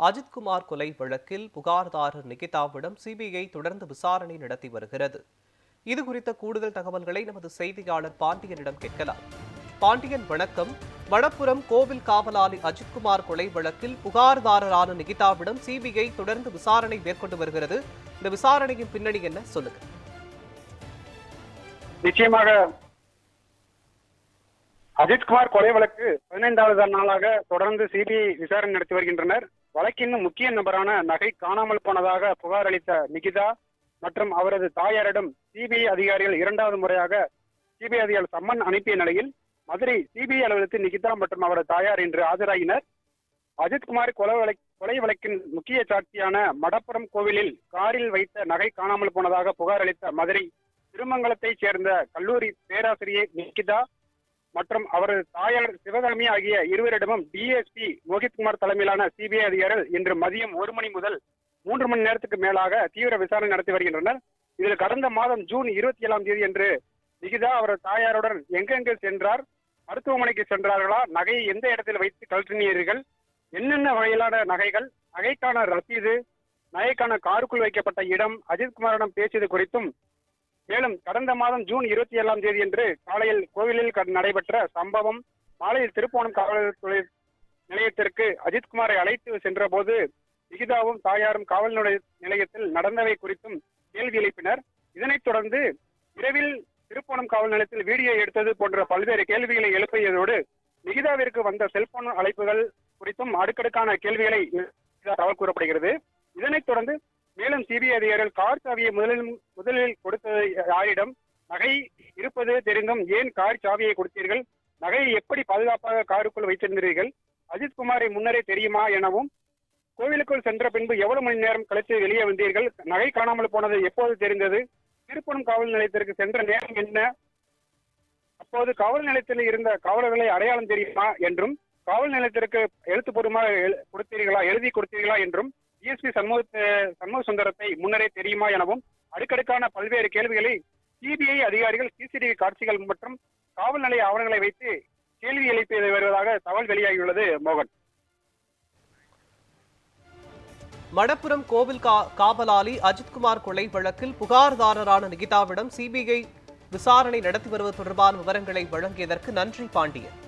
அஜித்குமார் கொலை வழக்கில் புகார்தாரர் நிகிதாவிடம் சிபிஐ தொடர்ந்து விசாரணை நடத்தி வருகிறது. இதுகுறித்த கூடுதல் தகவல்களை நமது செய்தியாளர் பாண்டியனிடம் கேட்கலாம். பாண்டியன், வணக்கம். மணப்புரம் கோவில் காவலாளி அஜித்குமார் கொலை வழக்கில் புகார்தாரரான நிகிதாவிடம் சிபிஐ தொடர்ந்து விசாரணை மேற்கொண்டு வருகிறது. இந்த விசாரணையின் பின்னணி என்ன, சொல்லுங்க. நிச்சயமாக அஜித்குமார் கொலை வழக்கு 15வது நாளாக தொடர்ந்து சிபிஐ விசாரணை நடத்தி வருகின்றனர். வழக்கின் முக்கிய நபரான நகை காணாமல் போனதாக புகார் அளித்த நிகிதா மற்றும் அவரது தாயாரிடம் சிபிஐ அதிகாரிகள் 2வது முறையாக சிபிஐ அதிகாரிகள் சம்மன் அனுப்பிய நிலையில் மதுரை சிபிஐ அலுவலகத்தில் நிகிதா மற்றும் அவரது தாயார் இன்று ஆஜராகினர். அஜித்குமார் கொலை வழக்கின் முக்கிய சாட்சியான மடப்புரம் கோவிலில் காரில் வைத்த நகை காணாமல் போனதாக புகார் அளித்த மதுரை திருமங்கலத்தைச் சேர்ந்த கல்லூரி பேராசிரியை நிகிதா மற்றும் அவரது தாயார் சிவகாமி ஆகிய இருவரிடமும் டிஎஸ்பி மோகித்குமார் தலைமையிலான சிபிஐ அதிகாரிகள் இன்று மதியம் 1 மணி முதல் 3 மணி நேரத்துக்கு மேலாக தீவிர விசாரணை நடத்தி வருகின்றனர். இதில் கடந்த மாதம் ஜூன் 27ஆம் தேதி அன்று நிகிதா அவரது தாயாருடன் எங்கெங்கே சென்றார், மருத்துவமனைக்கு சென்றார்களா, நகையை எந்த இடத்தில் வைத்து கழற்றினீர்கள், என்னென்ன வகையிலான நகைகள், நகைக்கான ரசீது, நகைக்கான காருக்குள் வைக்கப்பட்ட இடம், அஜித்குமாரிடம் பேசியது குறித்தும், மேலும் கடந்த மாதம் ஜூன் 27ஆம் தேதி அன்று காலையில் கோவிலில் நடைபெற்ற சம்பவம், மாலையில் திருப்போணம் காவல் நிலையத்திற்கு அஜித்குமாரை அழைத்து சென்ற போது நிகிதாவும் தாயாரும் காவல் நிலையத்தில் நடந்தவை குறித்தும் கேள்வி எழுப்பினர். இதனைத் தொடர்ந்து இரவில் திருப்போணம் காவல் நிலையத்தில் வீடியோ எடுத்தது போன்ற பல்வேறு கேள்விகளை எழுப்பியதோடு நிகிதாவிற்கு வந்த செல்போன் அழைப்புகள் குறித்தும் அடுக்கடுக்கான கேள்விகளை தகவல் கூறப்படுகிறது. இதனைத் தொடர்ந்து மேலும் சிபிஐ அதிகாரிகள் கார் சாவியை முதலில் கொடுத்தது யாரிடம், நகை இருப்பது தெரிந்தும் ஏன் கார் சாவியை கொடுத்தீர்கள், நகையை எப்படி பாதுகாப்பாக காருக்குள் வைத்திருந்தீர்கள், அஜித்குமாரை முன்னரே தெரியுமா எனவும், கோவிலுக்குள் சென்ற பின்பு எவ்வளவு மணி நேரம் கழித்து வெளியே வந்தீர்கள், நகை காணாமல் போனது எப்போது தெரிந்தது, திருப்பணம் காவல் நிலையத்திற்கு சென்ற நேரம் என்ன, அப்போது காவல் நிலையத்தில் இருந்த காவலர்களை அடையாளம் தெரியுமா என்றும், காவல் நிலையத்திற்கு எழுத்துப்பூர்வமாக எழுதி கொடுத்தீர்களா என்றும், டிஎஸ்பி சண்முக சுந்தரத்தை முன்னரே தெரியுமா எனவும் அடுக்கடுக்கான பல்வேறு கேள்விகளை சிபிஐ அதிகாரிகள் சிசிடிவி காட்சிகள் மற்றும் காவல் நிலைய ஆவணங்களை வைத்து கேள்வி எழுப்பி வருவதாக தகவல் வெளியாகியுள்ளது. மோகன், மணப்புரம் கோவில் காவலாளி அஜித்குமார் கொலை வழக்கில் புகார்தாரரான நிகிதாவிடம் சிபிஐ விசாரணை நடத்தி வருவது தொடர்பான விவரங்களை வழங்கியதற்கு நன்றி பாண்டியன்.